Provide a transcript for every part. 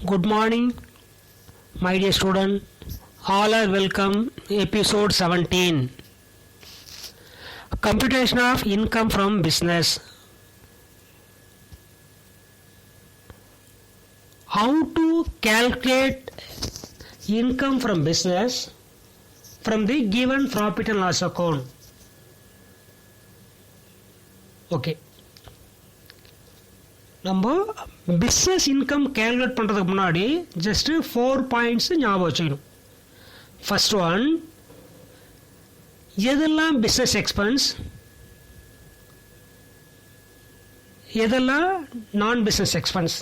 Good morning, my dear student. All are welcome. Episode 17. Computation of income from business. How to calculate income from business from the given profit and loss account. Okay. நம்ம business income calculate பண்ணுறதுக்கு முன்னாடி just 4 points ஞாபகம் வச்சுக்கணும். First one, எதெல்லாம் business expense, எதெல்லாம் நான் business expense,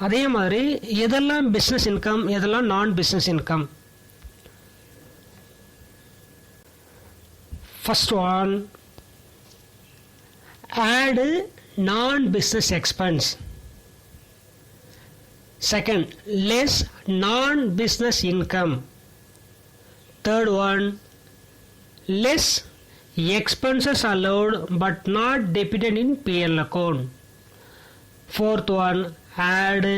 அதே மாதிரி எதெல்லாம் பிஸ்னஸ் இன்கம், எதெல்லாம் நான் business income. First one, add non-business expense. Second, less non-business income. Third one, less expenses allowed but not debited in P&L account. Fourth one, add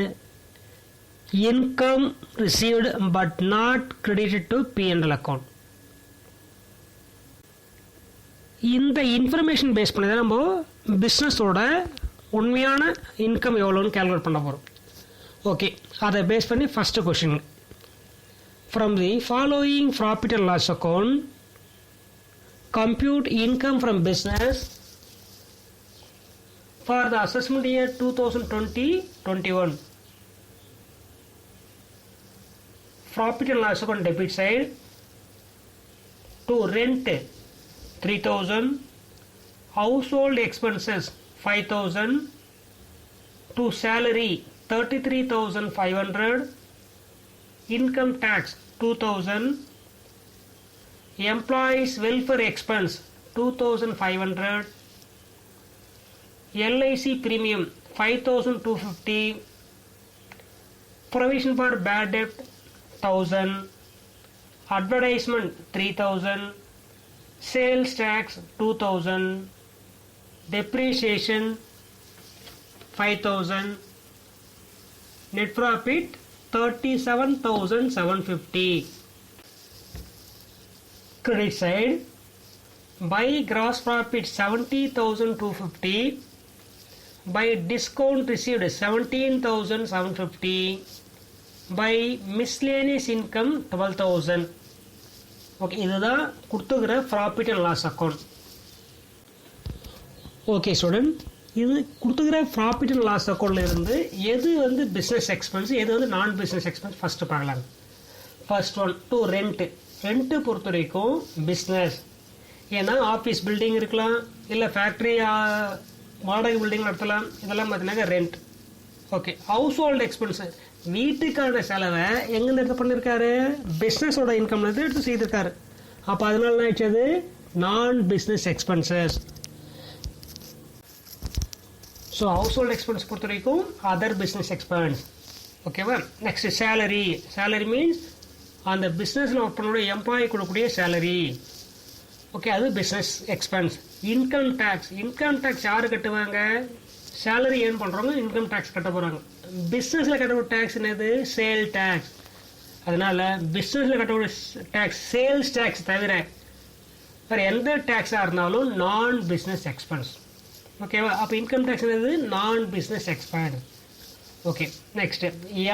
income received but not credited to P&L account. இந்த information base பண்ணி தான் நம்ம பிஸ்னஸோட உண்மையான income எவ்வளோன்னு calculate பண்ண போகிறோம். Okay, அதை base பண்ணி first question, from the following profit and loss account compute income from business for the assessment year 2020-21. Profit and loss account debit side, to rent 3,000, household expenses 5,000, to salary 33,500, income tax 2,000, employees welfare expense 2,500, LIC premium 5,250, provision for bad debt 1,000, advertisement 3,000, sales tax 2,000, depreciation 5,000, net profit 37,750. Credit side, by gross profit 70,250, by discount received 17,750, by miscellaneous income 12,000. Okay, இதுதான் கொடுத்துக்கிற profit and loss account. Okay student, இது கொடுத்துக்கிற profit and loss அக்கௌண்ட்டில் இருந்து எது வந்து business expense, எது வந்து நான் பிஸ்னஸ் எக்ஸ்பென்ஸ் ஃபஸ்ட்டு பார்க்கலாம். ஃபர்ஸ்ட் ஒன், டு ரெண்ட்டு பொறுத்த வரைக்கும் பிஸ்னஸ். ஏன்னா ஆஃபீஸ் பில்டிங் இருக்கலாம், இல்லை ஃபேக்ட்ரி வாடகை பில்டிங் நடத்தலாம், இதெல்லாம் பார்த்தீங்கன்னா rent. Okay, household expense, வீட்டுக்கான செலவை எங்கேருந்து எடுத்து பண்ணியிருக்காரு, பிஸ்னஸோட இன்கம்லேருந்து எடுத்து செய்திருக்காரு. அப்போ அதனால என்ன ஆயிடுச்சு, non business expenses. So household expense பொறுத்த வரைக்கும் அதர் பிஸ்னஸ் எக்ஸ்பென்ஸ். ஓகேவா? Next salary. சேலரி மீன்ஸ் அந்த பிஸ்னஸில் ஒர்க் பண்ணக்கூடிய எம்ப்ளாயி கொடுக்கக்கூடிய சேலரி. ஓகே, அது பிஸ்னஸ் எக்ஸ்பென்ஸ். இன்கம் டேக்ஸ் யார் கட்டுவாங்க? சேலரி ஏர்ன் பண்ணுறவங்க இன்கம் டேக்ஸ் கட்ட போகிறாங்க. பிஸ்னஸில் கட்டக்கூடிய டேக்ஸ் என்னது? Sale tax. அதனால் பிஸ்னஸில் கட்டக்கூடிய டேக்ஸ் சேல்ஸ் டேக்ஸ் தவிர வேறு எந்த டேக்ஸாக இருந்தாலும் நான் பிஸ்னஸ் எக்ஸ்பென்ஸ். ஓகேவா? அப்போ இன்கம் டேக்ஸ் என்னது? நான் business expense. Okay, next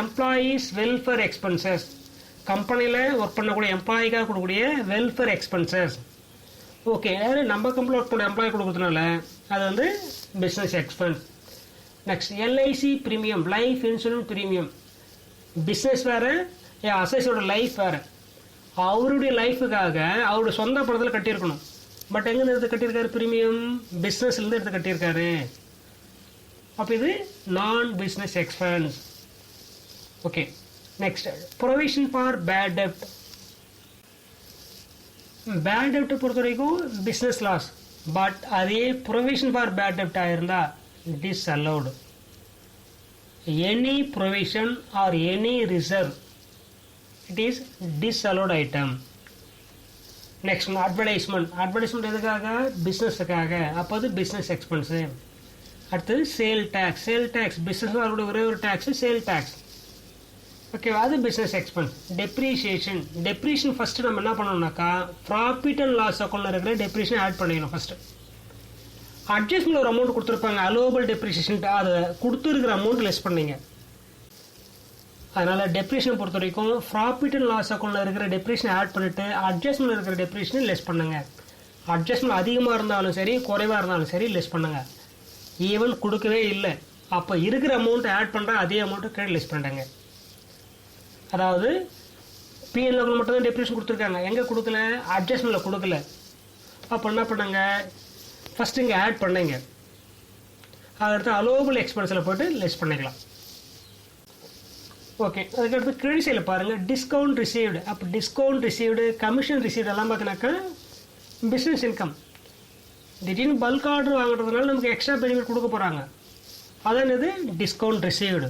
employees welfare expenses. கம்பெனியில் ஒர்க் பண்ணக்கூடிய எம்ப்ளாயிக்காக கொடுக்கக்கூடிய வெல்ஃபேர் எக்ஸ்பென்சஸ். ஓகே, நம்ம கம்பெனியில் ஒர்க் பண்ண எம்ப்ளாயி கொடுக்கறதுனால அது வந்து business expense. Next LIC premium, life insurance premium. Business வேறு, அசைஸோட லைஃப் வேறு. அவருடைய லைஃபுக்காக அவருடைய சொந்த படத்தில் கட்டியிருக்கணும். பட் எங்கேருந்து எடுத்து கட்டியிருக்காரு? ப்ரீமியம் பிஸ்னஸ்லேருந்து எடுத்து கட்டியிருக்காரு. அப்போ இது நான் business expense. Okay, next provision for bad dept. Bad டெப்ட் பொறுத்த வரைக்கும் பிஸ்னஸ் லாஸ். பட் அதே ப்ரொவிஷன் ஃபார் பேட் டெப்ட் ஆயிருந்தா disallowed. Any provision or any reserve, it is disallowed item. Next one, advertisement. Advertisement எதுக்காக? பிஸ்னஸுக்காக. அப்போ அது பிஸ்னஸ் எக்ஸ்பென்ஸு. அடுத்தது sale tax business வரக்கூடிய ஒரே ஒரு டேக்ஸ் சேல் டேக்ஸ். ஓகேவா, அது பிஸ்னஸ் எக்ஸ்பென்ஸ். டெப்ரீஷியேஷன் ஃபஸ்ட்டு நம்ம என்ன பண்ணணும்னாக்கா ப்ராஃபிட் அண்ட் லாஸ் அக்கௌண்ட்டில் இருக்கிற டெப்ரீஷியேஷன் ஆட் பண்ணிக்கணும் ஃபஸ்ட்டு. அட்ஜஸ்ட்மெண்ட் ஒரு அமௌண்ட் கொடுத்துருப்பாங்க, அலோவபிள் டெப்ரிஷியேஷன், அதை கொடுத்துருக்கிற அமௌண்ட் லெஸ் பண்ணீங்க. அதனால் டெப்ரிஷனை பொறுத்த வரைக்கும் ப்ராஃபிட் அண்ட் லாஸ் அக்கௌண்ட்டில் இருக்கிற டெப்ரிஷனை ஆட் பண்ணிவிட்டு அட்ஜஸ்ட்மெண்ட் இருக்கிற டெப்ரிஷனை லெஸ் பண்ணுங்க. அட்ஜஸ்ட்மெண்ட் அதிகமாக இருந்தாலும் சரி குறைவாக இருந்தாலும் சரி லெஸ் பண்ணுங்க. ஈவன் கொடுக்கவே இல்லை, அப்போ இருக்கிற அமௌண்ட்டை ஆட் பண்ணுற அதே அமௌண்ட்டை கிரெடிட் லெஸ் பண்ணுறாங்க. அதாவது பிஎன் லெவல் மட்டும் தான் டெப்ரிஷன் கொடுத்துருக்காங்க, எங்கே கொடுக்கல, அட்ஜஸ்ட்மெண்ட்டில் கொடுக்கல. அப்போ என்ன பண்ணாங்க, ஃபஸ்ட்டு இங்கே ஆட் பண்ணீங்க, அதுக்கடுத்து அலோவபிள் எக்ஸ்பென்ஸில் போய்ட்டு லெஸ் பண்ணிக்கலாம். ஓகே, அதுக்கடுத்து கிரெடிட் சைடில் பாருங்கள் டிஸ்கவுண்ட் ரிசீவ்டு. அப்போ டிஸ்கவுண்ட் ரிசீவ்டு, கமிஷன் ரிசீவ்டு எல்லாம் பார்த்தினாக்கா பிஸ்னஸ் இன்கம். திடீர்னு பல்க் ஆர்டர் வாங்குறதுனால நமக்கு எக்ஸ்ட்ரா பெனிஃபிட் கொடுக்க போகிறாங்க, அதான் இது டிஸ்கவுண்ட் ரிசீவ்டு,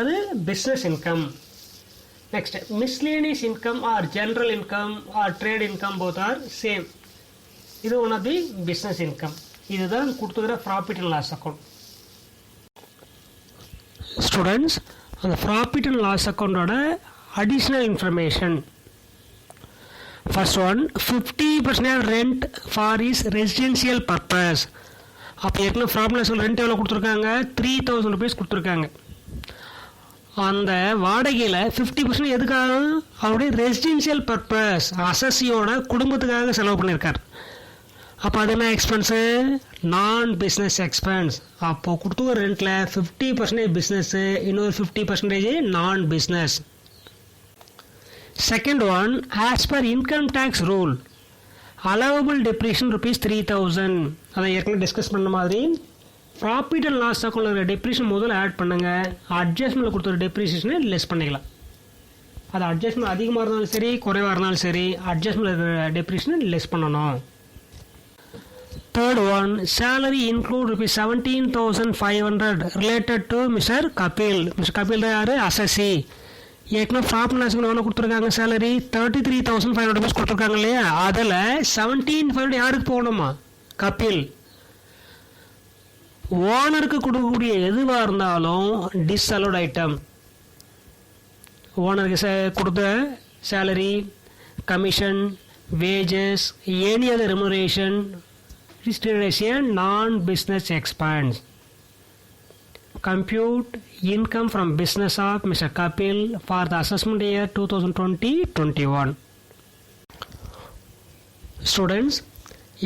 அது business income. Next miscellaneous income or general income or trade income both are same. இது one of the business income. இதுதான் கொடுத்துக்கிற ப்ராஃபிட் அண்ட் லாஸ் அக்கௌண்ட். ஸ்டூடெண்ட்ஸ், அந்த ப்ராஃபிட் அண்ட் லாஸ் அக்கௌண்டோட additional information. First one 50% rent for is residential purpose. அப்போ ஏற்கனவே problem rent எவ்வளோ கொடுத்துருக்காங்க, 3000 rupees கொடுத்துருக்காங்க. அந்த வாடகையில் 50% எதுக்காக, அவருடைய ரெசிடென்சியல் பர்பஸ், அசஸியோட குடும்பத்துக்காக செலவு பண்ணியிருக்கார். அப்போ அது என்ன எக்ஸ்பென்ஸு, நான் பிஸ்னஸ் எக்ஸ்பென்ஸ். அப்போது கொடுத்துக்க ரெண்டில் 50% பிஸ்னஸ்ஸு, இன்னொரு 50% non business. Second one, as per income tax rule allowable depreciation ₹3000. அதை ஏற்கனவே டிஸ்கஸ் பண்ண மாதிரி ப்ராஃபிட் அண்ட் லாஸ் அக்கௌண்ட்டில் டெப்ரிஷன் முதல்ல ஆட் பண்ணுங்கள், அட்ஜஸ்ட்மெண்ட்டில் கொடுத்துற டெப்ரிஷியேஷனை லெஸ் பண்ணிக்கலாம். அது அட்ஜஸ்ட்மெண்ட் அதிகமாக இருந்தாலும் சரி குறைவாக இருந்தாலும் சரி அட்ஜஸ்ட்மெண்ட் இருக்கிற டெப்ரிஷனை லெஸ் பண்ணணும். Third one, salary include ₹17,500 related to Mr. Kapil. Mr. Kapil தான் யார், அசஸி. ஏற்கனவே ப்ராஃபிட் லாஸ் எவ்வளோ கொடுத்துருக்காங்க, சேலரி 33,500 rupees கொடுத்துருக்காங்க இல்லையா, அதில் 17,500 யாருக்கு போகணுமா, கபில். ஓனருக்கு கொடுக்கக்கூடிய எதுவாக இருந்தாலும் டிஸ்அலோட் ஐட்டம். ஓனருக்கு கொடுத்த salary, commission, wages, any other remuneration is treated as a non-business expense. Compute income from business of Mr. Kapil for the assessment year 2020-21. Students,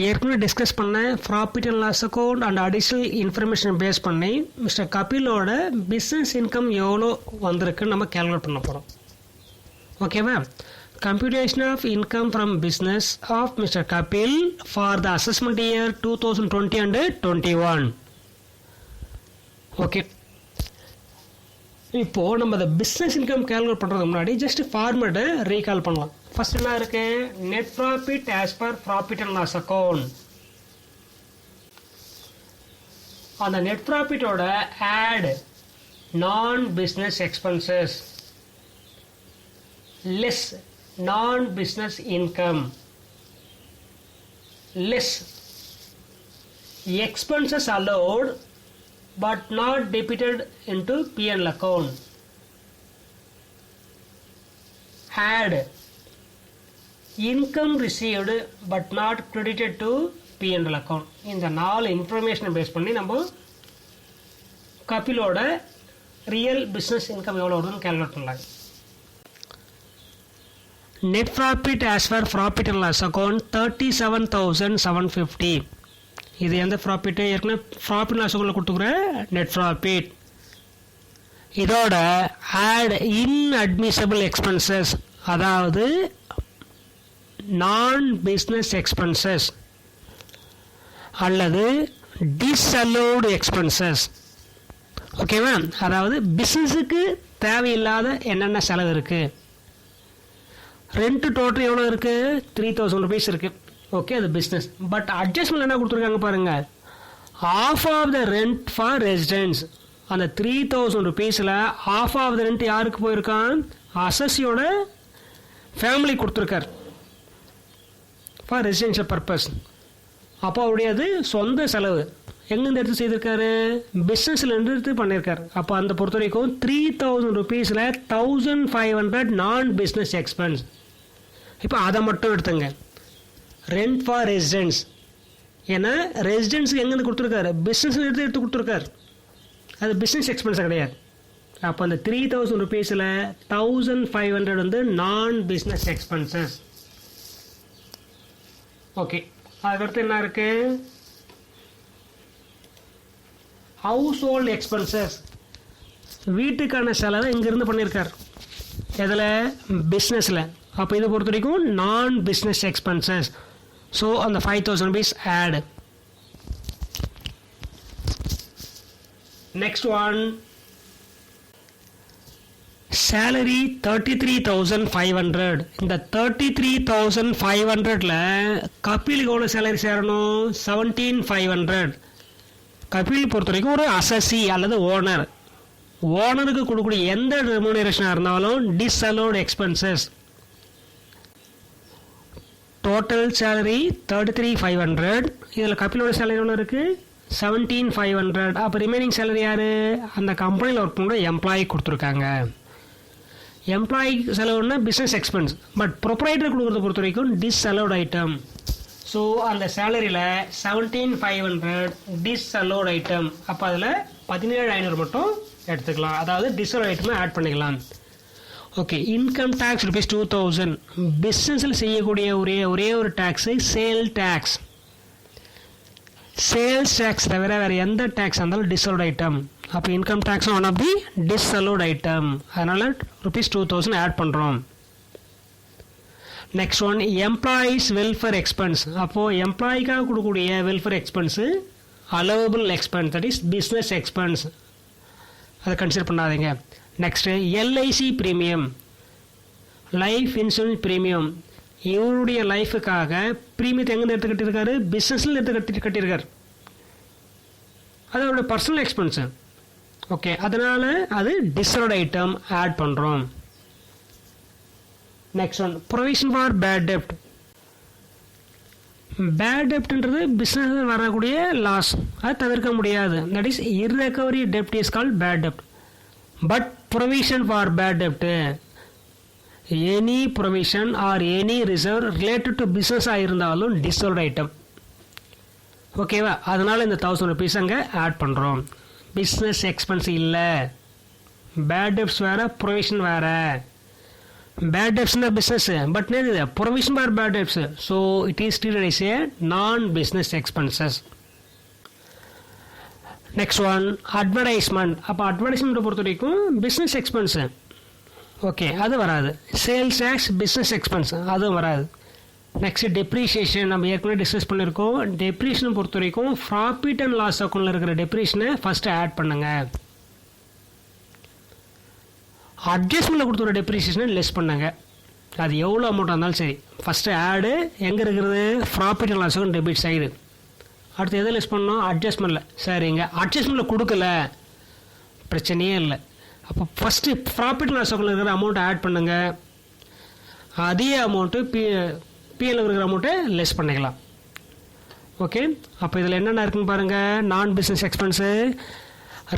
ஏற்கனவே டிஸ்கஸ் பண்ண profit and loss account and additional information base பண்ணி mister கபிலோட business income எவ்வளோ வந்திருக்குன்னு நம்ம calculate பண்ண போகிறோம். ஓகேவா, computation of income from business of Mr. Kapil for the assessment year 2020 and 21. ஓகே, இப்போது நம்ம இந்த பிஸ்னஸ் இன்கம் கேல்குலேட் பண்ணுறதுக்கு முன்னாடி ஜஸ்ட் ஃபார்மேட்டை ரீகால் பண்ணலாம். ஃபர்ஸ்ட் என்ன இருக்கு, net profit as per profit and loss account. அந்த நெட் ப்ராஃபிட்டோட add non business expenses less non-business income less expenses allowed but not debited into P&L account. Add income received but not credited to P&L account. இந்த 4 இன்ஃபர்மேஷனை base பண்ணி நம்ம கபிலோட real business income எவ்வளோ வருதுன்னு calculate பண்ணலாம். Net profit as per profit and loss account 37,750. இது எந்த profit, ஏற்கனவே ப்ராஃபிட் லாஸ் அக்கௌண்ட்டில் கொடுத்துக்கிற நெட் ப்ராஃபிட். இதோட ஆட் இன்அட்மிசபிள் எக்ஸ்பென்சஸ், அதாவது நான் பிஸ்னஸ் எக்ஸ்பென்சஸ் அல்லது டிஸ்அலோவ்டு எக்ஸ்பென்சஸ். ஓகேவா, அதாவது பிஸ்னஸுக்கு தேவையில்லாத என்னென்ன செலவு இருக்குது. ரெண்ட் டோட்டல் எவ்வளோ இருக்குது, 3,000 rupees இருக்குது. ஓகே, அது பிஸ்னஸ். பட் அட்ஜஸ்ட்மெண்ட் என்ன கொடுத்துருக்காங்க பாருங்கள், half of the rent for residence. அந்த 3,000 rupeesல ஆஃப் ஆஃப் த ரெண்ட் யாருக்கு போயிருக்கான், அசஸியோட ஃபேமிலி கொடுத்துருக்கார் ஃபார் ரெசிடென்ஷியல் பர்பஸ். அப்போ அவருடைய அது சொந்த செலவு. எங்கேருந்து எடுத்து செய்திருக்காரு, பிஸ்னஸ்லேருந்து எடுத்து பண்ணியிருக்காரு. அப்போ அந்த பொறுத்த வரைக்கும் 3000 rupeesல 1500 நான் பிஸ்னஸ் எக்ஸ்பென்ஸ். இப்போ அதை மட்டும் எடுத்துங்க. ரெண்ட் ஃபார் ரெசிடென்ஸ், ஏன்னா ரெசிடென்ஸுக்கு எங்கேருந்து கொடுத்துருக்காரு, பிஸ்னஸில் எடுத்து கொடுத்துருக்காரு, அது பிஸ்னஸ் எக்ஸ்பென்ஸாக கிடையாது. அப்போ அந்த 3000 rupeesல 1500 வந்து நான் பிஸ்னஸ் எக்ஸ்பென்சஸ். ஓகே, அதுக்கடுத்து என்ன இருக்கு, ஹவுஸ் ஹோல்ட் எக்ஸ்பென்சஸ். வீட்டுக்கான செலவை இங்கிருந்து பண்ணியிருக்கார், எதில், பிஸ்னஸில். அப்போ இதை பொறுத்த வரைக்கும் நான் பிஸ்னஸ் எக்ஸ்பென்சஸ். ஸோ அந்த 5000 rupees add. Next one, salary 33,500. இந்த 33,500ல கபிலுக்கு எவ்வளோ சேலரி சேரணும், 17,500. கபில் பொறுத்த வரைக்கும் ஒரு அசசி அல்லது ஓனர். ஓனருக்கு கொடுக்கக்கூடிய எந்த ரெமுனரேஷனாக இருந்தாலும் டிஸ்அலோடு எக்ஸ்பென்சஸ். Total salary 33,500. இதில் கபிலோட சேலரி எவ்வளோ இருக்குது, 17,500. அப்போ ரிமைனிங் சேலரி யார், அந்த கம்பெனியில் ஒர்க் பண்ணுற எம்ப்ளாயி கொடுத்துருக்காங்க. எம்ப்ளாயி செலவுன்னா பிஸ்னஸ் எக்ஸ்பென்ஸ், பட் ப்ரொப்ரைட்டர் கொடுக்குறத பொறுத்த வரைக்கும் டிஸ்அலோடு ஐட்டம். ஸோ அந்த சேலரியில் 17,500 டிஸ்அலோடு ஐட்டம். அப்போ அதில் 17,500 மட்டும் எடுத்துக்கலாம், அதாவது டிஸ்அலோடு ஐட்டமாக ஆட் பண்ணிக்கலாம். Okay, income tax rupees 2000. பிஸ்னஸில் செய்யக்கூடிய ஒரே ஒரு tax sale tax. Sales tax தவிர வேறு எந்த டேக்ஸ் இருந்தாலும் டிஸ்அலோடு ஐட்டம். அப்போ income tax one of the disallowed item. அதனால் ருபீஸ் 2000 ஆட் பண்ணுறோம். Next one, employees welfare expense. அப்போது எம்ப்ளாய்க்காக கொடுக்கக்கூடிய welfare expense allowable expense, that is business expense, அதை கன்சிடர் பண்ணாதீங்க. Next LIC premium, life insurance premium. இவருடைய லைஃபுக்காக ப்ரீமியத்தை எங்கேருந்து எடுத்து கட்டியிருக்காரு, பிஸ்னஸில் எடுத்து கட்டியிருக்காரு, அது அவருடைய பர்சனல் எக்ஸ்பென்ஸு. ஓகே, அதனால் அது டிஸ்அலோடு ஐட்டம் ஆட் பண்ணுறோம். Next one, provision for bad dept. Bad டெப்ட்ன்றது பிஸ்னஸில் வரக்கூடிய லாஸ், அது தவிர்க்க முடியாது. That is இர்ரெக்கவரி dept is called bad dept. But provision for bad dept, any provision or any reserve related to பிஸ்னஸாக இருந்தாலும் டிஸ்அலோடு ஐட்டம். ஓகேவா, அதனால் இந்த 1000 rupees அங்கே ஆட் பண்ணுறோம். பிஸ்னஸ் எக்ஸ்பென்ஸ் இல்லை, பேட் டெப்ட்ஸ் வேறு, ப்ரொவிஷன் வேறு. பேட் டெப்ட்ஸ்னா பிஸ்னஸ், பட் நேது provision for bad debts. So it is treated as a non business expenses. Next one, advertisement. அப்போ அட்வர்டைஸ்மெண்ட்டை பொறுத்த வரைக்கும் பிஸ்னஸ் எக்ஸ்பென்ஸு, ஓகே, அது வராது. சேல்ஸ் டேக்ஸ் பிஸ்னஸ் எக்ஸ்பென்ஸ், அதுவும் வராது. நெக்ஸ்ட் டெப்ரிஷியேஷன், நம்ம ஏற்கனவே டிஸ்கஸ் பண்ணியிருக்கோம். டெப்ரிஷனை பொறுத்த வரைக்கும் ப்ராஃபிட் அண்ட் லாஸ் அக்கௌண்ட்டில் இருக்கிற டெப்ரிஷனை ஃபஸ்ட்டு ஆட் பண்ணுங்கள். அட்ஜஸ்ட்மெண்ட்டில் கொடுத்துற டெப்ரிஷியேஷனை லெஸ் பண்ணுங்க, அது எவ்வளோ அமௌண்ட்டாக இருந்தாலும் சரி. ஃபஸ்ட்டு ஆடு எங்கே இருக்கிறது, profit and loss account debit side. அடுத்து எதை லெஸ் பண்ணோம், அட்ஜஸ்ட்மெண்ட்டில். சரிங்க, அட்ஜஸ்ட்மெண்ட்டில் கொடுக்கல, பிரச்சனையே இல்லை. அப்போ ஃபஸ்ட்டு ப்ராஃபிட் அண்ட் லாஸ் அக்கௌண்ட்டில் இருக்கிற அமௌண்ட்டை ஆட் பண்ணுங்கள். அதே அமௌண்ட்டு பிஎல் இருக்கிற அமௌண்ட்டை லெஸ் பண்ணிக்கலாம். ஓகே, அப்போ இதில் என்னென்ன இருக்குன்னு பாருங்கள். Non business expense,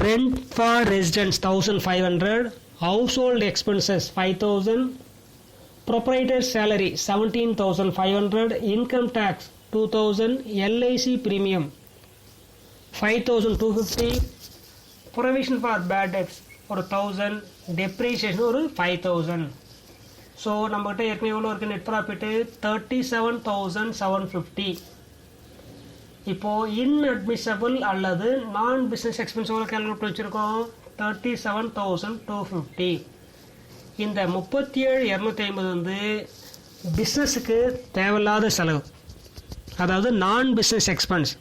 rent for residence 1500, household expenses 5000, proprietor salary 17,500, income tax 2000, LIC premium 5250, provision for bad debts ஒரு 1000, டெப்ரிஷியேஷன் ஒரு 5000. ஸோ நம்மகிட்ட ஏற்கனவே எவ்வளோ இருக்குது, நெட் ப்ராஃபிட்டு 37,750. இப்போது இன்அட்மிசபிள் அல்லது நான் பிஸ்னஸ் எக்ஸ்பென்ஸ் எவ்வளோ கேல்குலேட் பண்ணி வச்சுருக்கோம், 37,250. இந்த 37,250 வந்து பிஸ்னஸுக்கு தேவையில்லாத செலவு, அதாவது நான் பிஸ்னஸ் எக்ஸ்பென்ஸ்.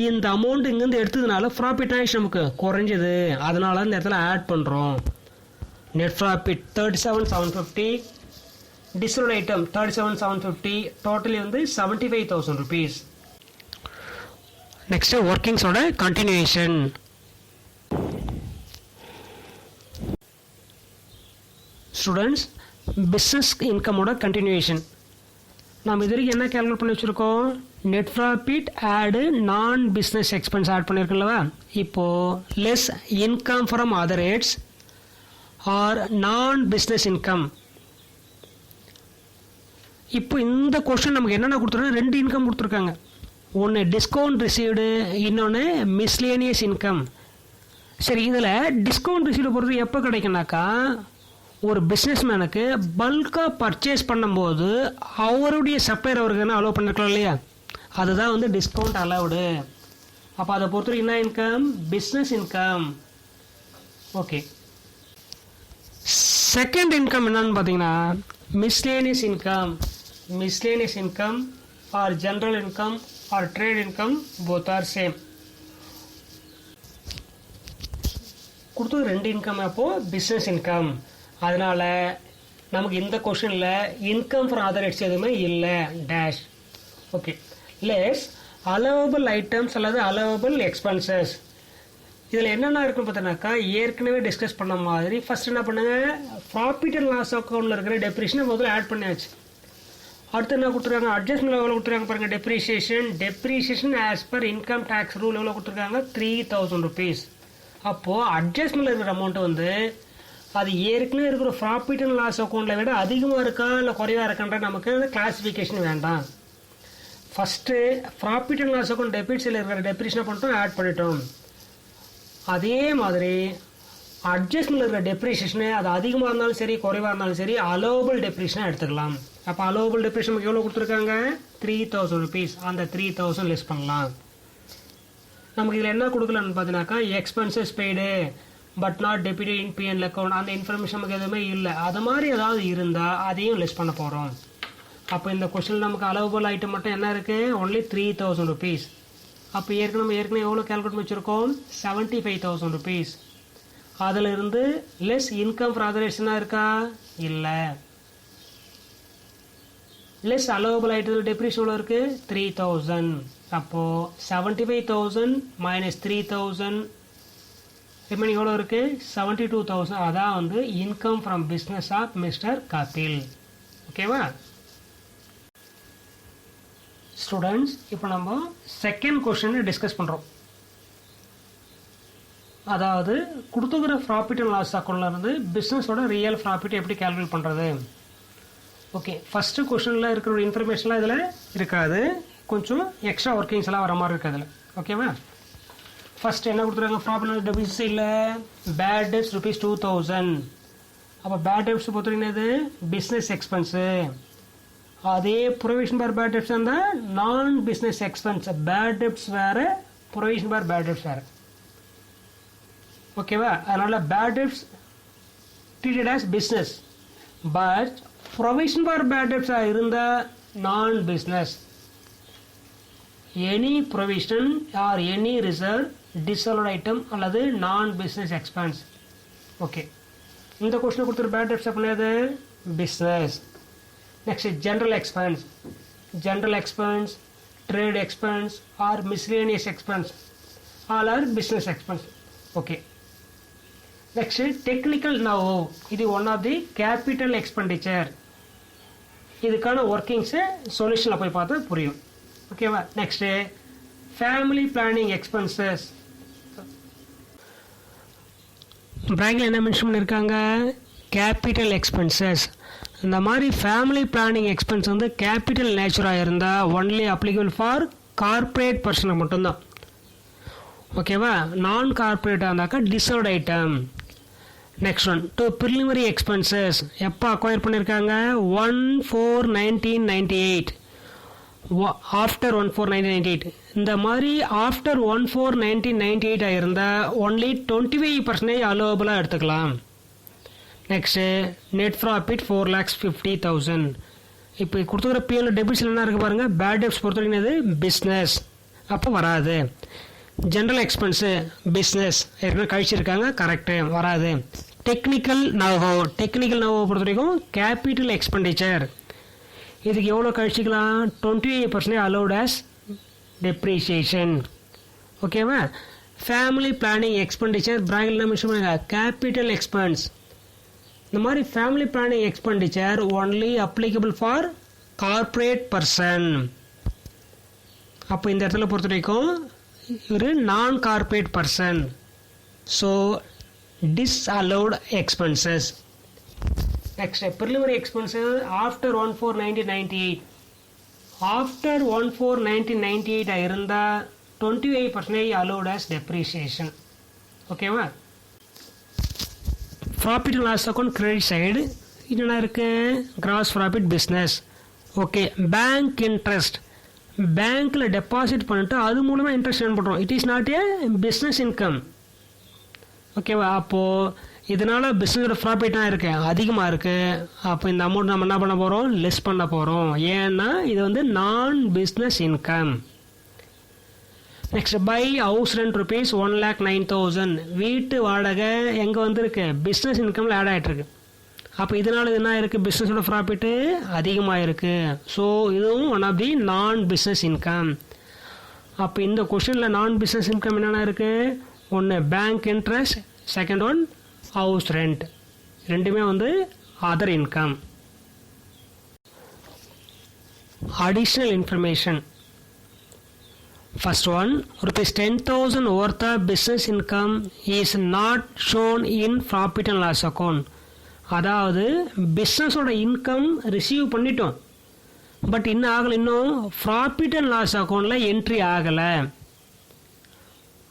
இந்த அமௌண்ட் இங்கேருந்து எடுத்ததுனால ப்ராஃபிட் ஆகிடுச்சு, நமக்கு குறைஞ்சது, அதனால இந்த இடத்துல ஆட் பண்ணுறோம். Net profit 37,750, disallowed item 37,750, totally வந்து 75,000 rupees. நெக்ஸ்ட் ஒர்க்கிங்ஸோட கண்டினியூஷன். ஸ்டூடெண்ட்ஸ், பிஸ்னஸ் இன்கமோட கண்டினியூஷன். நாம் இது வரைக்கும் என்ன கால்குலேட் பண்ணி வச்சுருக்கோம்? நெட் ப்ராஃபிட் ஆடு நான் பிஸ்னஸ் எக்ஸ்பென்ஸ் ஆட் பண்ணியிருக்கோம்லவா? இப்போது less income from other rates R non business income. இப்போ இந்த கொஸ்டின் நமக்கு என்னென்ன கொடுத்துருக்காங்க? 2 இன்கம் கொடுத்துருக்காங்க. ஒன்று டிஸ்கவுண்ட் ரிசீவ்டு, இன்னொன்று மிஸ்லேனியஸ் இன்கம். சரி, இதில் டிஸ்கவுண்ட் ரிசீவ்டு பொறுத்து எப்போ கிடைக்குனாக்கா, ஒரு பிஸ்னஸ் மேனுக்கு பல்காக பர்ச்சேஸ் பண்ணும்போது அவருடைய சப்ளையர் அவருக்கு என்ன அலோவ் பண்ணிருக்கலாம் இல்லையா, அதுதான் வந்து டிஸ்கவுண்ட் அலவுடு. அப்போ அதை பொறுத்த என்ன income? Business income. Okay, second income என்னன்னு பார்த்தீங்கன்னா miscellaneous income. Miscellaneous income or general income or trade income both are same. கொடுத்தது 2 இன்கம், அப்போது பிஸ்னஸ் இன்கம். அதனால் நமக்கு இந்த கொஷனில் இன்கம் ஃப்ரம் அதர் ரேட்ஸ் எதுவுமே இல்லை dash. Okay, less allowable items அல்லது அலவபிள் எக்ஸ்பென்சஸ். இதில் என்னென்ன இருக்குன்னு பார்த்தோன்னாக்கா, ஏற்கனவே டிஸ்கஸ் பண்ண மாதிரி ஃபஸ்ட் என்ன பண்ணுங்கள், ப்ராஃபிட் அண்ட் லாஸ் அக்கௌண்ட்டில் இருக்கிற டெப்ரிஷனை முதல்ல ஆட் பண்ணியாச்சு. அடுத்து என்ன கொடுத்துருக்காங்க? அட்ஜஸ்ட்மெண்ட் எவ்வளோ கொடுத்துருக்காங்க பாருங்கள். Depreciation as per income tax rule எவ்வளோ கொடுத்துருக்காங்க? 3000 rupees. அப்போது அட்ஜஸ்ட்மெண்ட்டில் இருக்கிற அமௌண்ட்டு வந்து அது ஏற்கனவே இருக்கிற ப்ராஃபிட் அண்ட் லாஸ் அக்கௌண்ட்டில் விட அதிகமாக இருக்கா இல்லை குறைவாக இருக்கான்ற நமக்கு கிளாஸிஃபிகேஷன் வேண்டாம். First profit and loss account டெபிட்ஸில் இருக்கிற டெப்ரிஷனை பண்ணிட்டோம், ஆட் பண்ணிட்டோம். அதே மாதிரி அட்ஜஸ்ட்மெண்ட்டில் இருக்கிற டெப்ரிஷியேஷனு அது அதிகமாக இருந்தாலும் சரி குறைவாக இருந்தாலும் சரி அலோவபிள் டெப்ரிஷனை எடுத்துக்கலாம். அப்போ அலோவபிள் டெப்ரிஷன் நமக்கு எவ்வளோ கொடுத்துருக்காங்க? 3000 rupees. அந்த 3000 லெஸ் பண்ணலாம். நமக்கு இதில் என்ன கொடுக்கலன்னு பார்த்தீங்கன்னாக்கா, expenses paid but not debited in PNL account, அந்த இன்ஃபர்மேஷன் நமக்கு எதுவுமே இல்லை. அது மாதிரி ஏதாவது இருந்தால் அதையும் லெஸ் பண்ண போகிறோம். அப்போ இந்த கொஸ்டின் நமக்கு அலவபிள் ஐட்டம் மட்டும் என்ன இருக்குது? Only 3000 rupees. அப்போ ஏற்கனவே எவ்வளோ கேல்குலேட் வச்சுருக்கோம்? 75,000 rupees. அதில் இருந்து லெஸ் இன்கம் ஃபார் அதர் ரேட்ஸ்னா இருக்கா? இல்லை. லெஸ் அலவபிள் ஐட்டத்தில் டெப்ரிஷன் எவ்வளோ இருக்குது? 3000. அப்போது 75,000 minus 3000 ரிமைனிங் எவ்வளோ இருக்குது? 72,000. அதான் வந்து income from business of mister Kapil. ஓகேவா ஸ்டூடெண்ட்ஸ்? இப்போ நம்ம செகண்ட் கொஸ்டின் டிஸ்கஸ் பண்ணுறோம். அதாவது கொடுத்துக்கிற ப்ராஃபிட் அண்ட் லாஸ் அக்கௌண்ட்லேருந்து பிஸ்னஸோட ரியல் ப்ராஃபிட் எப்படி கேல்குலேட் பண்ணுறது? ஓகே, ஃபஸ்ட்டு கொஸ்டினில் இருக்கிற இன்ஃபர்மேஷன்லாம் இதில் இருக்காது, கொஞ்சம் எக்ஸ்ட்ரா ஒர்க்கிங்ஸ் எல்லாம் வர மாதிரி இருக்குது அதில். ஓகேவா? ஃபஸ்ட் என்ன கொடுத்துருக்காங்க? ப்ராஃபிட் டெபிட்ஸ் இல்லை, பேட் டெப்ட்ஸ் ₹2000. அப்போ பேட் டெப்ட்ஸ் பொறுத்தவரைக்கும் பிஸ்னஸ் எக்ஸ்பென்ஸு. அதே ப்ரொவிஷன் பார் பேட் டெப்ட்ஸ் இருந்தால் non business expense. Bad debts வேறு, ப்ரொவிஷன் பார் பேட் டெப்ட்ஸ் வேறு. ஓகேவா? அதனால் bad debts treated as business, but provision for bad டெப்ட்ஸாக இருந்தால் non business. Any provision or any reserve disallowed item அல்லது non business expense. Okay, இந்த question கொடுத்துரு bad debts அப்படின்னது business. Next general expense. General expense, trade expense or miscellaneous expense all are business expense. Okay, next technical know-how. இது one of the capital expenditure. இதுக்கான workings சொல்யூஷனில் போய் பார்த்தா புரியும். ஓகேவா? Next family planning expenses. பிராங்கில் என்ன மென்ஷன் பண்ணியிருக்காங்க? Capital expenses. இந்த மாதிரி ஃபேமிலி பிளானிங் எக்ஸ்பென்ஸ் வந்து கேபிட்டல் நேச்சராக இருந்தால் ஒன்லி அப்ளிகபிள் ஃபார் கார்பரேட் பர்சனுக்கு மட்டும்தான். ஓகேவா? நான் கார்பரேட்டாக இருந்தாக்கா deserved item. Next one two preliminary expenses. எப்போ அக்வயர் பண்ணியிருக்காங்க? 1/4/1998. ஆஃப்டர் 1/4/1998. இந்த மாதிரி ஆஃப்டர் 1/4/1998 இருந்தால் ஒன்லி 25% அலோவபிளாக எடுத்துக்கலாம். Next net profit 4,50,000. இப்போ கொடுத்துக்கிற பிஎல் டெபிட்ஸில் என்ன இருக்குது பாருங்கள்? பேட் டெப்ட்ஸ் பொறுத்தவரைக்கும் பிஸ்னஸ், அப்போ வராது. ஜென்ரல் எக்ஸ்பென்ஸு பிஸ்னஸ் ஏற்கனவே கழிச்சிருக்காங்க, கரெக்டு, வராது. டெக்னிக்கல் நவோ பொறுத்த வரைக்கும் கேபிட்டல் எக்ஸ்பெண்டிச்சர். இதுக்கு எவ்வளோ கழிச்சிக்கலாம்? 28% அலோவ்ட் ஆஸ் டெப்ரிசியேஷன். ஓகேவா? ஃபேமிலி பிளானிங் எக்ஸ்பெண்டிச்சர் பிராங்கில் என்ன மென்ஷன் பண்ணுங்க? Capital expense. இந்த மாதிரி family planning expenditure only applicable for corporate person. அப்போ இந்த இடத்துல பொறுத்த வரைக்கும் ஒரு நான் corporate person. So disallowed expenses. Next, preliminary expenses after 1/4/1998. After 1/4/1998 இருந்தா 28% allowed as depreciation. ஓகேவா? Profit and loss account credit side என்ன இருக்கு? Gross profit business. Okay. Bank interest, பேங்க்கில் டெபாசிட் பண்ணிட்டு அது மூலமாக இன்ட்ரெஸ்ட் ஏர்ன் பண்ணுறோம். It is not a business income. ஓகேவா? அப்போது இதனால் பிஸ்னஸோட ப்ராஃபிட்டாக இருக்கு, அதிகமாக இருக்குது. அப்போ இந்த அமௌண்ட் நம்ம என்ன பண்ண போகிறோம்? லெஸ் பண்ண போகிறோம். ஏன்னா இது வந்து non business income. Next, by house rent rupees 1,09,000. வீட்டு வாடகை எங்கே வந்துருக்கு? பிஸ்னஸ் இன்கமில் ஆட் ஆகிட்டுருக்கு. அப்போ இதனால் இது என்ன இருக்குது? பிஸ்னஸோட ப்ராஃபிட்டு அதிகமாக இருக்குது. ஸோ இதுவும் ஒன் ஆஃப் தி நான் பிஸ்னஸ் இன்கம். அப்போ இந்த கொஷனில் நான் பிஸ்னஸ் இன்கம் என்னென்ன இருக்குது? ஒன்று bank interest, second one house rent. ரெண்டுமே வந்து other income. Additional information. First one, rupees 10,000 worth of business income is not shown in profit and loss account. அதாவது பிஸ்னஸோட இன்கம் ரிசீவ் பண்ணிட்டோம், பட் இன்னும் ஆகலை, இன்னும் ப்ராஃபிட் அண்ட் லாஸ் அக்கௌண்ட்டில் entry ஆகலை.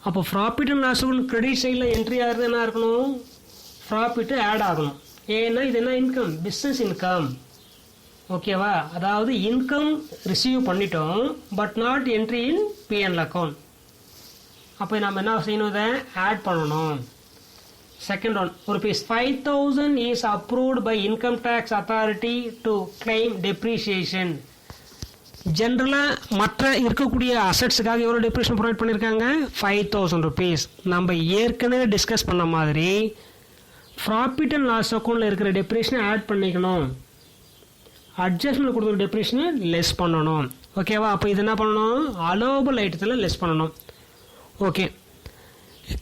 அப்போ profit and loss account credit சைடில் என்ட்ரி ஆகிறது என்ன இருக்கணும்? ப்ராஃபிட்டு ஆட் ஆகணும். ஏன்னா இது என்ன இன்கம்? Business income. ஓகேவா? அதாவது இன்கம் ரிசீவ் பண்ணிட்டோம், but not entry in PNL account. அப்போ நம்ம என்ன செய்யணும்? இதை ஆட் பண்ணணும். Second one, rupees 5,000 is approved by income tax authority to claim depreciation. ஜென்ரலாக மற்ற இருக்கக்கூடிய அசட்ஸுக்காக எவ்வளோ டெப்ரிஷன் ப்ரொவைட் பண்ணியிருக்காங்க? 5,000 rupees. நம்ம ஏற்கனவே டிஸ்கஸ் பண்ண மாதிரி ப்ராஃபிட் அண்ட் லாஸ் அக்கௌண்ட்டில் இருக்கிற டெப்ரிஷனை ஆட் பண்ணிக்கணும், அட்ஜஸ்ட்மெண்ட் கொடுக்குற டெப்ரிஷனை லெஸ் பண்ணணும். ஓகேவா? அப்போ இது என்ன பண்ணணும்? அலோவபிள் ஐட்டத்தில் லெஸ் பண்ணணும். ஓகே.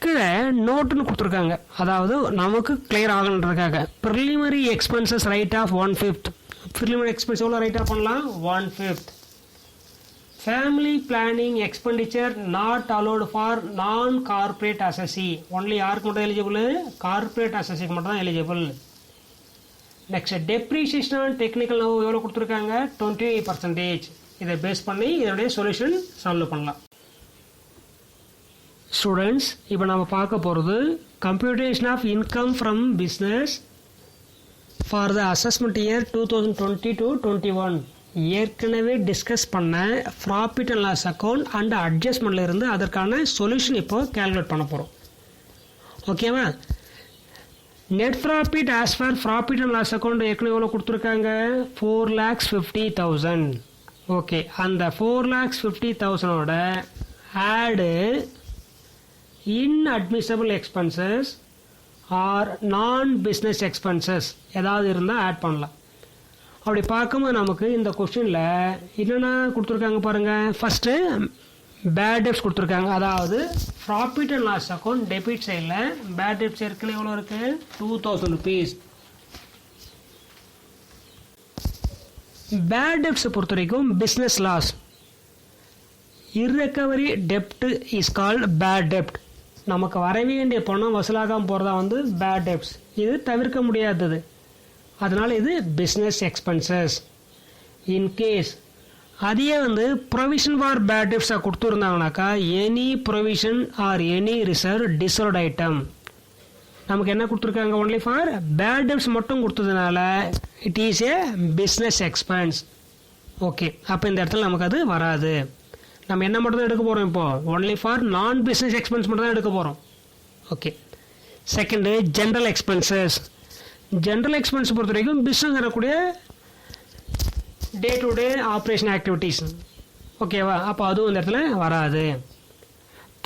கீழே நோட்டுன்னு கொடுத்துருக்காங்க, அதாவது நமக்கு கிளியர் ஆகணுன்றதுக்காக. Preliminary expenses write off 1/5. Preliminary expense எவ்வளோ ரைட் ஆஃப் பண்ணலாம்? 1/5. Family planning expenditure not allowed for non corporate assessee. Only யாருக்கு மட்டும் எலிஜிபிள்? கார்பரேட் அசஸிக்கு மட்டும் தான் eligible. Next, depreciation on technical know எவ்வளோ கொடுத்துருக்காங்க? 20%. இதை பேஸ் பண்ணி இதனுடைய சொல்யூஷன் சால்வ் பண்ணலாம். ஸ்டூடெண்ட்ஸ், இப்போ நம்ம பார்க்க போகிறது computation of income from business for the assessment year 2020-21. ஏற்கனவே டிஸ்கஸ் பண்ண profit and loss account and அட்ஜஸ்ட்மெண்ட்ல இருந்து அதற்கான சொல்யூஷன் இப்போ கேல்குலேட் பண்ண போகிறோம். ஓகேவா? Net profit as for profit and loss account ஏற்கனவே எவ்வளோ கொடுத்துருக்காங்க? 4,50,000. ஓகே. அந்த 4,50,000ஓட ஆடு inadmissible expenses or non-business expenses ஏதாவது இருந்தால் ஆட் பண்ணலாம். அப்படி பார்க்கும்போது நமக்கு இந்த கொஸ்டினில் என்னென்ன கொடுத்துருக்காங்க பாருங்கள். ஃபஸ்ட்டு பேட் டெப்ட்ஸ் கொடுத்துருக்காங்க, அதாவது profit and loss account debit சைடில் பேட் டெப்ட்ஸ் ஏற்கனவே எவ்வளோ இருக்குது? 2,000 rupees. பேட் டெப்ட்ஸை பொறுத்த வரைக்கும் business loss. irrecovery debt is called bad debt. நமக்கு வர வேண்டிய பணம் வசூலாகாமல் போகிறதா வந்து பேட் டெப்ட்ஸ். இது தவிர்க்க முடியாதது, அதனால் இது பிஸ்னஸ் எக்ஸ்பென்சஸ். இன்கேஸ் அதையே வந்து ப்ரொவிஷன் ஃபார் பேட் டெப்ட்ஸாக கொடுத்துருந்தாங்கனாக்கா any provision or any reserve deserved item. நமக்கு என்ன கொடுத்துருக்காங்க? ஒன்லி ஃபார் பேட் டெப்ட்ஸ் மட்டும் கொடுத்ததுனால it is a business expense. Okay. அப்போ இந்த இடத்துல நமக்கு அது வராது. நம்ம என்ன மட்டும் தான் எடுக்க போகிறோம்? இப்போது only for non business expense மட்டும் தான் எடுக்க போகிறோம். Okay. Second, general expenses. General expense பொறுத்த வரைக்கும் பிஸ்னஸ் வரக்கூடிய day to day operation activities. ஓகேவா? அப்போ அதுவும் இந்த இடத்துல வராது.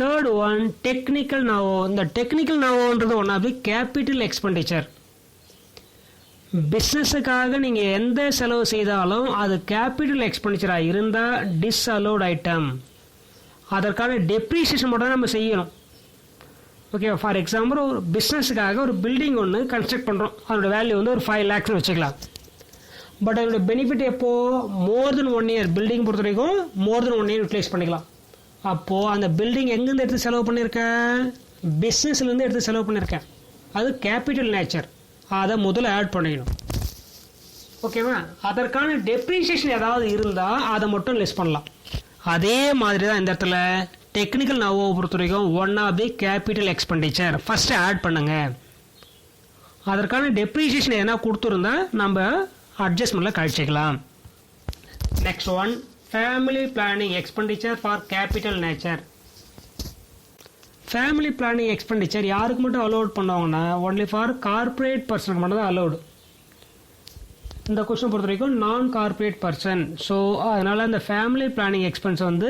Third one, technical know-how. இந்த டெக்னிக்கல் நாவோன்றது one of the capital expenditure. பிஸ்னஸுக்காக நீங்கள் எந்த செலவு செய்தாலும் அது கேபிட்டல் எக்ஸ்பெண்டிச்சராக இருந்தால் டிஸ்அலோட் ஐட்டம். அதற்கான டெப்ரிசியேஷன் மட்டும் தான் நம்ம செய்யணும். ஓகே. ஃபார் எக்ஸாம்பிள், ஒரு பிஸ்னஸுக்காக ஒரு பில்டிங் ஒன்று கன்ஸ்ட்ரக்ட் பண்ணுறோம், அதோட வேல்யூ வந்து ஒரு 5 lakhs வச்சுக்கலாம். பட் அதோட பெனிஃபிட் எப்போ மோர் தென் 1 இயர் பில்டிங் பொறுத்த வரைக்கும் மோர் தென் 1 இயர் யூட்டிலைஸ் பண்ணிக்கலாம். அப்போது அந்த பில்டிங் எங்கேருந்து எடுத்து செலவு பண்ணியிருக்கேன், பிஸ்னஸ்லேருந்து எடுத்து செலவு பண்ணியிருக்கேன். அது கேபிட்டல் நேச்சர், அதை முதல்ல ஆட் பண்ணிக்கணும். ஓகேவா? அதற்கான டெப்ரிசியேஷன் ஏதாவது இருந்தால் அதை மட்டும் லெஸ் பண்ணலாம். அதே மாதிரி தான் இந்த இடத்துல டெக்னிக்கல் நோவை பொறுத்த வரைக்கும் one of the capital expenditure first add பண்ணுங்க. அதற்கான டெப்ரிசியேஷன் எதனா கொடுத்துருந்தா நம்ம அட்ஜஸ்ட்மெண்ட்டில் கழிச்சிக்கலாம். Next one, family planning expenditure for capital nature. Family planning expenditure யாருக்கு மட்டும் அலோட் பண்ணுவாங்கன்னா ஒன்லி ஃபார் கார்பரேட் பர்சனுக்கு மட்டும் தான் அலோடு. இந்த கொஸ்டின் பொறுத்த வரைக்கும் நான் கார்பரேட் பர்சன். ஸோ அதனால் இந்த ஃபேமிலி பிளானிங் எக்ஸ்பென்ஸ் வந்து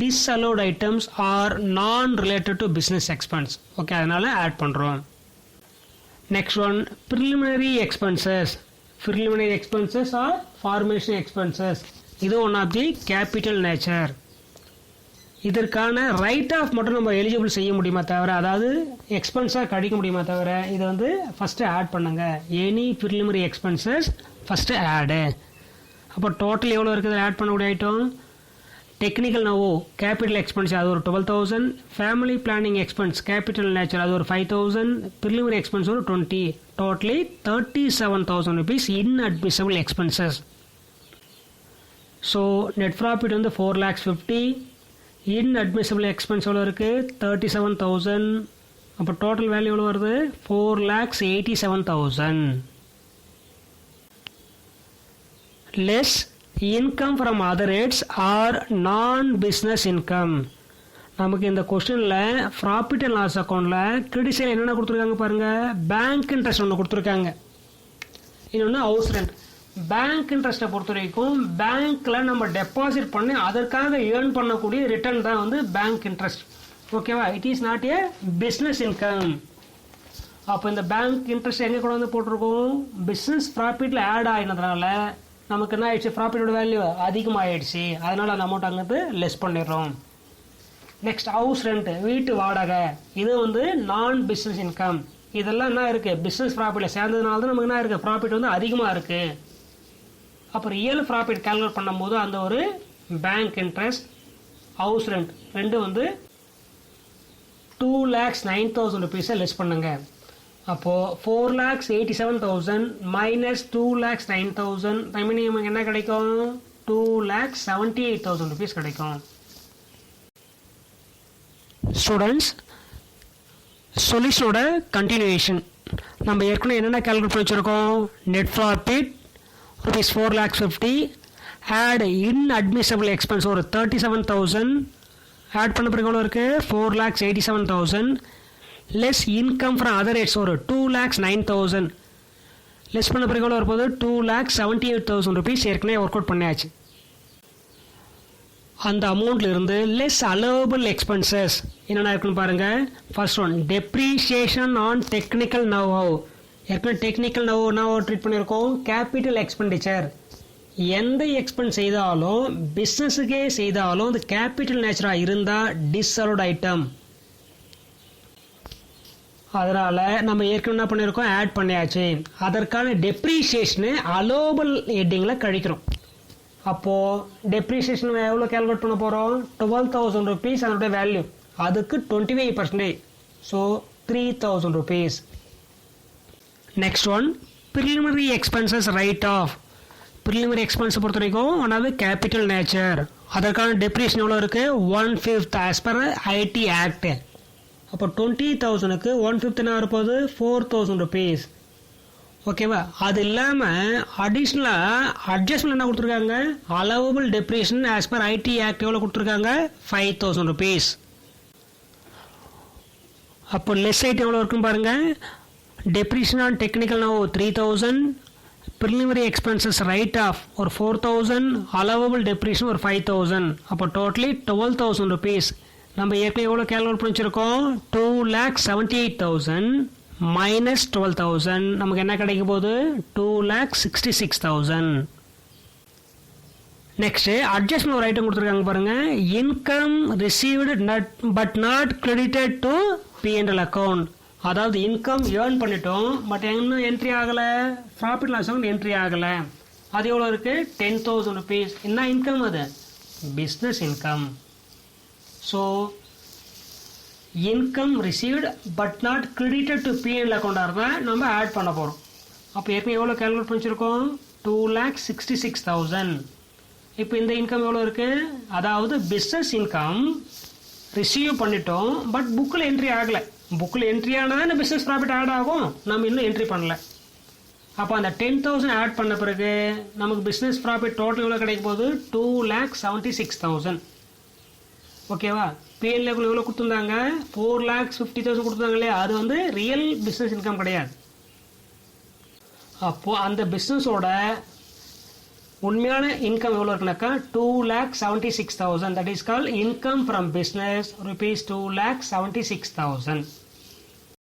disallowed items are non related to business expense. Okay, அதனால் ஆட் பண்ணுறோம். Next one, preliminary expenses. Preliminary expenses are formation expenses. இது one of the capital nature. இதற்கான ரைட் ஆஃப் மட்டும் நம்ம eligible செய்ய முடியுமா தவிர, அதாவது எக்ஸ்பென்ஸாக கழிக்க முடியுமா தவிர, இதை வந்து ஃபஸ்ட்டு ஆட் பண்ணுங்க. எனி ப்ரிலிமினரி எக்ஸ்பென்சஸ் ஃபஸ்ட்டு ஆடு. அப்போ டோட்டல் எவ்வளோ இருக்குது ஆட் பண்ணக்கூடிய item? Technical Novo capital expense அது ஒரு 12,000, family planning expense capital nature அது ஒரு 5,000, ப்ரிலிமினரி எக்ஸ்பென்ஸ் ஒரு 20, totally 37,000 rupees inadmissible expenses. So net profit வந்து 4,50,000, inadmissible expense எவ்வளோ இருக்குது 37,000. அப்போ டோட்டல் வேல்யூ எவ்வளோ வருது 4,87,000. Less income from other rates R non business income. நமக்கு இந்த கொஸ்டினில் ப்ராஃபிட் அண்ட் லாஸ் அக்கௌண்ட்டில் கிரெடிட் சைடில் என்னென்ன கொடுத்துருக்காங்க பாருங்கள். பேங்க் இன்ட்ரெஸ்ட் ஒன்று கொடுத்துருக்காங்க, இன்னொன்று ஹவுஸ் ரெண்ட். பேங்க் இன்ட்ரெஸ்ட்டை பொறுத்த வரைக்கும் பேங்க்கில் நம்ம டெபாசிட் பண்ணி அதற்காக ஏர்ன் பண்ணக்கூடிய ரிட்டர்ன் தான் வந்து பேங்க் இன்ட்ரெஸ்ட். ஓகேவா? It is not a business income. அப்போ இந்த பேங்க் இன்ட்ரெஸ்ட் எங்கே கூட வந்து போட்டிருக்கோம், பிஸ்னஸ் ப்ராஃபிட்டில் ஆட் ஆகினதுனால நமக்கு என்ன ஆயிடுச்சு, ப்ராஃபிட்டோட வேல்யூ அதிகமாகிடுச்சு. அதனால் அந்த அமௌண்ட் அங்கே லெஸ் பண்ணிடுறோம். நெக்ஸ்ட் ஹவுஸ் ரெண்ட், வீட்டு வாடகை. இது வந்து நான் பிஸ்னஸ் இன்கம். இதெல்லாம் என்ன இருக்குது, பிஸ்னஸ் ப்ராஃபிட்டில் சேர்ந்ததுனால தான் நமக்கு என்ன இருக்குது, ப்ராஃபிட் வந்து அதிகமாக இருக்குது. அப்போ ரியல் ப்ராஃபிட் கால்குலேட் பண்ணும்போது அந்த ஒரு பேங்க் இன்ட்ரெஸ்ட், ஹவுஸ் ரெண்ட் ரெண்டும் வந்து 2,09,000 rupees லெஸ் பண்ணுங்க. அப்போது 4,87,000 மைனஸ் 2,09,000 ரிமைனிங் நமக்கு என்ன கிடைக்கும், 2,78,000 rupees கிடைக்கும். ஸ்டூடெண்ட்ஸ், சொல்யூஷனோட கண்டினியூஷன். நம்ம ஏற்கனவே என்னென்ன கால்குலேட் பண்ணி வச்சுருக்கோம், net profit rupees 4,50,000, add inadmissible expense ஒரு 37,000, ஆட் பண்ண பிறகு எவ்வளோ இருக்குது 4,87,000, less income from other rates ஒரு 2,09,000, லெஸ் பண்ண பிறகு எவ்வளோ வரும்போது 2,78,000 rupees ஏற்கனவே ஒர்க் அவுட் பண்ணியாச்சு. அந்த அமௌண்ட்லேருந்து லெஸ் அலோவபிள் எக்ஸ்பென்சஸ் என்னென்ன இருக்குன்னு பாருங்கள். First one, depreciation on technical know. ஏற்கனவே டெக்னிக்கல் நோவ் ட்ரீட் பண்ணியிருக்கோம். கேபிட்டல் எக்ஸ்பெண்டிச்சர், எந்த எக்ஸ்பென்ஸ் செய்தாலும் பிஸ்னஸுக்கே செய்தாலும் அது கேபிட்டல் நேச்சராக இருந்தால் டிஸ்அலோட் ஐட்டம். அதனால் நம்ம ஏற்கனவே என்ன பண்ணியிருக்கோம், ஆட் பண்ணியாச்சு. அதற்கான டெப்ரிஷியேஷனு அலோவபிள் ஹெட்டிங்கில் கழிக்கிறோம். அப்போது டெப்ரிஷியேஷன் எவ்வளோ கேல்குலேட் பண்ண போகிறோம், 12,000 rupees அதனுடைய வேல்யூ, அதுக்கு 25%, so 3,000 rupees. Next one, preliminary expenses write off. Preliminary எக்ஸ்பென்ஸை பொறுத்த வரைக்கும் ஒன்றாவது கேபிட்டல் நேச்சர். அதற்கான டெப்ரிஷன் எவ்வளோ இருக்குது, 1/5 ஆஸ் பர் ஐடி ஆக்ட். அப்போ 20,000க்கு 1/5 என்ன வரப்போகுது 4,000 rupees. ஓகேவா? அது இல்லாமல் அடிஷ்னலாக அட்ஜஸ்ட்மெண்ட் என்ன கொடுத்துருக்காங்க, allowable depreciation as per IT act எவ்வளோ கொடுத்துருக்காங்க 5,000 rupees. அப்போ லெஸ் ஐட்டம் எவ்வளோ இருக்குன்னு பாருங்கள். Depreciation on technical know 3,000, preliminary expenses write off ஒரு 4,000, அலவபிள் டெப்ரிஷன் ஒரு 5,000. அப்போ டோட்டலி 12,000 rupees. நம்ம ஏற்கனவே எவ்வளோ கேல்குலேட் பண்ணி வச்சுருக்கோம், 2,78,000 மைனஸ் 12,000 நமக்கு என்ன கிடைக்க போகுது 2,66,000. நெக்ஸ்ட்டு அட்ஜஸ்ட்மெண்ட் ஒரு ஐட்டம் கொடுத்துருக்காங்க பாருங்கள். Income received but not credited to P&L account. அதாவது இன்கம் ஏர்ன் பண்ணிட்டோம், பட் இன்னும் என்ட்ரி ஆகலை, ப்ராஃபிட் லாஸ் அக்கௌண்ட் என்ட்ரி ஆகலை. அது எவ்வளோ இருக்குது 10,000 rupees. என்ன இன்கம் அது? Business income. So income received but not credited to PNL அக்கௌண்ட்டாக இருந்தால் நம்ம ஆட் பண்ண போகிறோம். அப்போ ஏற்கனவே எவ்வளோ கேல்குலேட் பண்ணிச்சிருக்கோம்? 2,66,000. இப்போ இந்த இன்கம் எவ்வளோ இருக்குது? அதாவது பிஸ்னஸ் இன்கம் ரிசீவ் பண்ணிட்டோம், பட் புக்கில் என்ட்ரி ஆகலை. புக்கில் என்ட்ரி ஆனால் தான் பிஸ்னஸ் ப்ராஃபிட் ஆட் ஆகும். நம்ம இன்னும் என்ட்ரி பண்ணல. அப்போ அந்த 10,000 ஆட் பண்ண பிறகு நமக்கு பிஸ்னஸ் ப்ராஃபிட் டோட்டல் எவ்வளோ கிடைக்க போகுது? 2,76,000. ஓகேவா? பிஎன்எல் எவ்வளோ கொடுத்துருந்தாங்க? 4,50,000 கொடுத்துருந்தாங்க இல்லையா? அது வந்து ரியல் பிஸ்னஸ் இன்கம் கிடையாது. அப்போது அந்த பிஸ்னஸோட உண்மையான இன்கம் எவ்வளோ இருக்குனாக்கா 2,76,000. That is call income from business rupees 2,76,000.